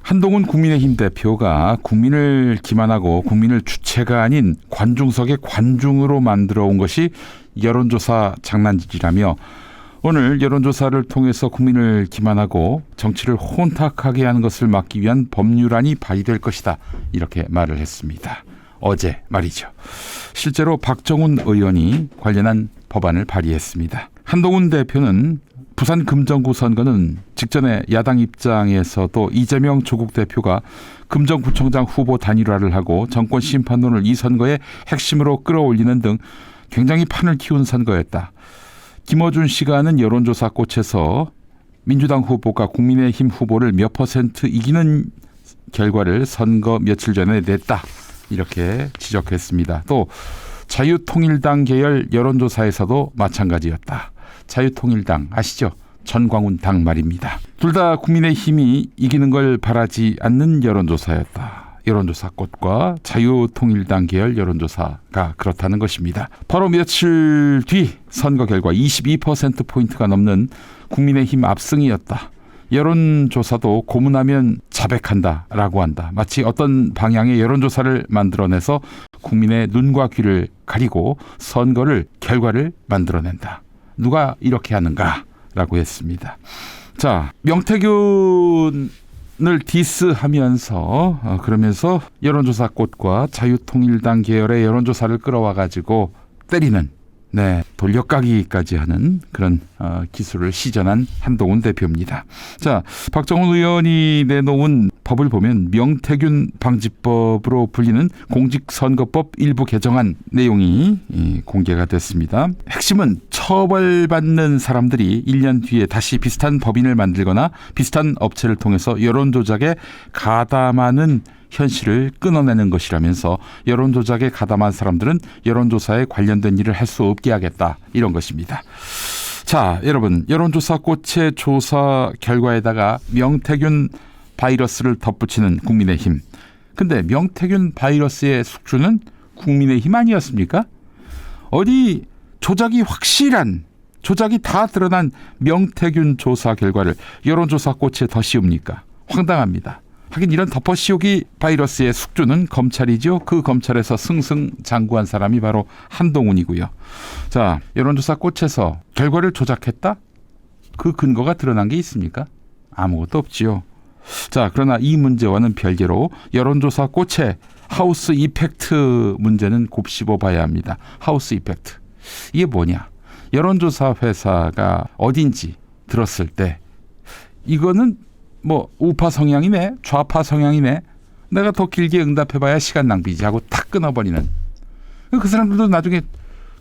한동훈 국민의힘 대표가 국민을 기만하고 국민을 주체가 아닌 관중석의 관중으로 만들어 온 것이 여론조사 장난질이라며 오늘 여론조사를 통해서 국민을 기만하고 정치를 혼탁하게 하는 것을 막기 위한 법률안이 발의될 것이다. 이렇게 말을 했습니다. 어제 말이죠. 실제로 박정훈 의원이 관련한 법안을 발의했습니다. 한동훈 대표는 부산 금정구 선거는 직전에 야당 입장에서도 이재명 조국 대표가 금정구청장 후보 단일화를 하고 정권 심판론을 이 선거의 핵심으로 끌어올리는 등 굉장히 판을 키운 선거였다. 김어준 씨가 하는 여론조사 꽃에서 민주당 후보가 국민의힘 후보를 몇 % 이기는 결과를 선거 며칠 전에 냈다. 이렇게 지적했습니다. 또 자유통일당 계열 여론조사에서도 마찬가지였다. 자유통일당 아시죠? 전광훈 당 말입니다. 둘 다 국민의힘이 이기는 걸 바라지 않는 여론조사였다. 여론조사 꽃과 자유통일당 계열 여론조사가 그렇다는 것입니다. 바로 며칠 뒤 선거 결과 22%포인트가 넘는 국민의힘 압승이었다. 여론조사도 고문하면 자백한다라고 한다. 마치 어떤 방향의 여론조사를 만들어내서 국민의 눈과 귀를 가리고 선거를 결과를 만들어낸다. 누가 이렇게 하는가라고 했습니다. 자, 명태균을 디스하면서 그러면서 여론조사 꽃과 자유통일당 계열의 여론조사를 끌어와 가지고 때리는 돌려까기까지 하는 그런 기술을 시전한 한동훈 대표입니다. 자, 박정훈 의원이 내놓은 법을 보면 명태균 방지법으로 불리는 공직선거법 일부 개정안 내용이 공개가 됐습니다. 핵심은 처벌받는 사람들이 1년 뒤에 다시 비슷한 법인을 만들거나 비슷한 업체를 통해서 여론조작에 가담하는 현실을 끊어내는 것이라면서 여론조작에 가담한 사람들은 여론조사에 관련된 일을 할 수 없게 하겠다. 이런 것입니다. 자, 여러분, 여론조사 꽃의 조사 결과에다가 명태균 바이러스를 덧붙이는 국민의힘. 근데 명태균 바이러스의 숙주는 국민의힘 아니었습니까? 어디 조작이 확실한, 조작이 다 드러난 명태균 조사 결과를 여론조사 꽃에 더 씌웁니까? 황당합니다. 하긴 이런 덮어씌우기 바이러스의 숙주는 검찰이죠. 그 검찰에서 승승장구한 사람이 바로 한동훈이고요. 자, 여론조사 꽃에서 결과를 조작했다? 그 근거가 드러난 게 있습니까? 아무것도 없지요. 자, 그러나 이 문제와는 별개로 여론조사 꽃의 하우스 이펙트 문제는 곱씹어 봐야 합니다. 하우스 이펙트. 이게 뭐냐? 여론조사 회사가 어딘지 들었을 때 이거는 뭐 우파 성향이네, 좌파 성향이네, 내가 더 길게 응답해봐야 시간 낭비지 하고 탁 끊어버리는. 그 사람들도 나중에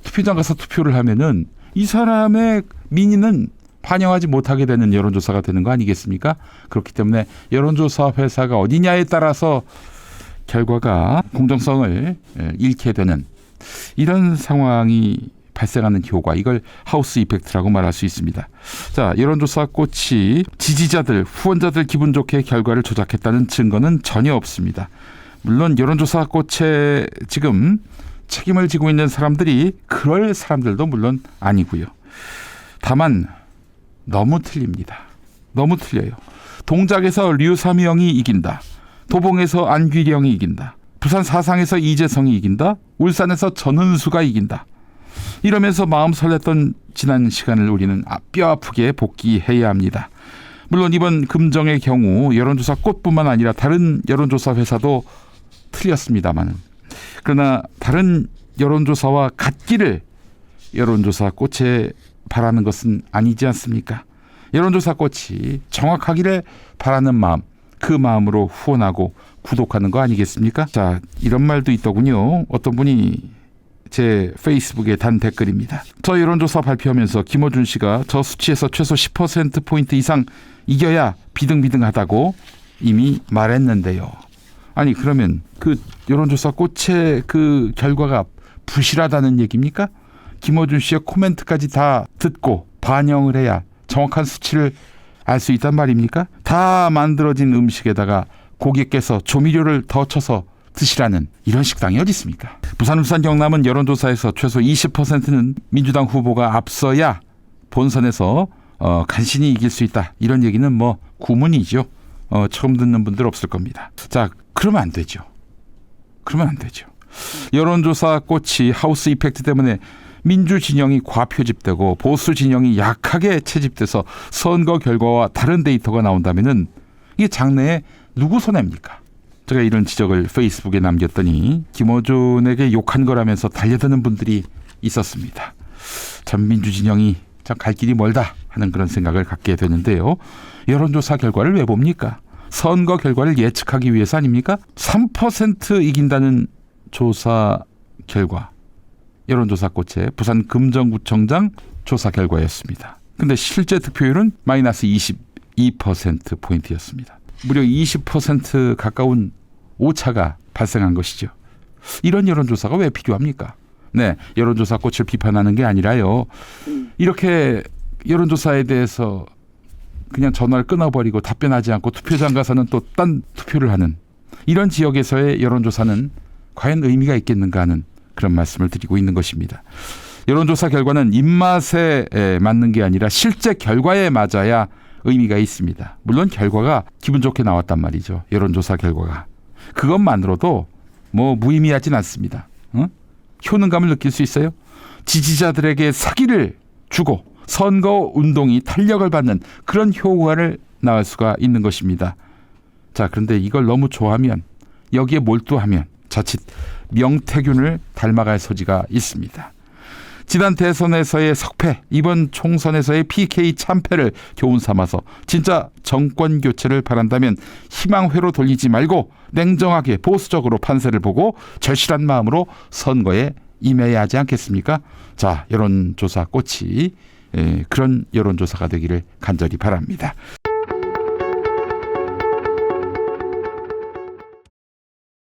투표장 가서 투표를 하면은 이 사람의 민의는 반영하지 못하게 되는 여론조사가 되는 거 아니겠습니까? 그렇기 때문에 여론조사 회사가 어디냐에 따라서 결과가 공정성을 잃게 되는 이런 상황이 발생하는 효과, 이걸 하우스 이펙트라고 말할 수 있습니다. 자, 여론조사 꽃이 지지자들, 후원자들 기분 좋게 결과를 조작했다는 증거는 전혀 없습니다. 물론 여론조사 꽃에 지금 책임을 지고 있는 사람들이 그럴 사람들도 물론 아니고요. 다만 너무 틀립니다. 너무 틀려요. 동작에서 류삼영이 이긴다. 도봉에서 안규령이 이긴다. 부산 사상에서 이재성이 이긴다. 울산에서 전은수가 이긴다. 이러면서 마음 설렜던 지난 시간을 우리는 뼈 아프게 복귀해야 합니다. 물론 이번 금정의 경우 여론조사 꽃뿐만 아니라 다른 여론조사 회사도 틀렸습니다만, 그러나 다른 여론조사와 같기를 여론조사 꽃에 바라는 것은 아니지 않습니까? 여론조사 꽃이 정확하기를 바라는 마음, 그 마음으로 후원하고 구독하는 거 아니겠습니까? 자, 이런 말도 있더군요. 어떤 분이 제 페이스북에 단 댓글입니다. 저 여론조사 발표하면서 김어준 씨가 저 수치에서 최소 10%포인트 이상 이겨야 비등비등하다고 이미 말했는데요. 아니, 그러면 그 여론조사 꽃의 그 결과가 부실하다는 얘기입니까? 김어준 씨의 코멘트까지 다 듣고 반영을 해야 정확한 수치를 알 수 있단 말입니까? 다 만들어진 음식에다가 고객께서 조미료를 더 쳐서 드시라는 이런 식당이 어디 있습니까? 부산, 울산, 경남은 여론조사에서 최소 20%는 민주당 후보가 앞서야 본선에서 간신히 이길 수 있다. 이런 얘기는 뭐 구문이죠. 처음 듣는 분들 없을 겁니다. 자, 그러면 안 되죠. 그러면 안 되죠. 여론조사 꽃이 하우스 이펙트 때문에 민주 진영이 과표집되고 보수 진영이 약하게 채집돼서 선거 결과와 다른 데이터가 나온다면은 이게 장래에 누구 손해입니까? 제가 이런 지적을 페이스북에 남겼더니 김어준에게 욕한 거라면서 달려드는 분들이 있었습니다. 참 민주 진영이 참 갈 길이 멀다 하는 그런 생각을 갖게 되는데요. 여론조사 결과를 왜 봅니까? 선거 결과를 예측하기 위해서 아닙니까? 3% 이긴다는 조사 결과. 여론조사 꽃의 부산 금정구청장 조사 결과였습니다. 근데 실제 득표율은 마이너스 22%포인트였습니다. 무려 20% 가까운 오차가 발생한 것이죠. 이런 여론조사가 왜 필요합니까? 네, 여론조사 꽃을 비판하는 게 아니라요. 이렇게 여론조사에 대해서 그냥 전화를 끊어버리고 답변하지 않고 투표장 가서는 또 딴 투표를 하는 이런 지역에서의 여론조사는 과연 의미가 있겠는가 하는 그런 말씀을 드리고 있는 것입니다. 여론조사 결과는 입맛에 맞는 게 아니라 실제 결과에 맞아야 의미가 있습니다. 물론 결과가 기분 좋게 나왔단 말이죠. 여론조사 결과가. 그것만으로도 뭐 무의미하진 않습니다. 효능감을 느낄 수 있어요? 지지자들에게 사기를 주고 선거 운동이 탄력을 받는 그런 효과를 낳을 수가 있는 것입니다. 자, 그런데 이걸 너무 좋아하면 여기에 몰두하면 자칫 명태균을 닮아갈 소지가 있습니다. 지난 대선에서의 석패, 이번 총선에서의 PK 참패를 교훈 삼아서 진짜 정권 교체를 바란다면 희망회로 돌리지 말고 냉정하게 보수적으로 판세를 보고 절실한 마음으로 선거에 임해야 하지 않겠습니까? 자, 여론조사 꽃이 그런 여론조사가 되기를 간절히 바랍니다.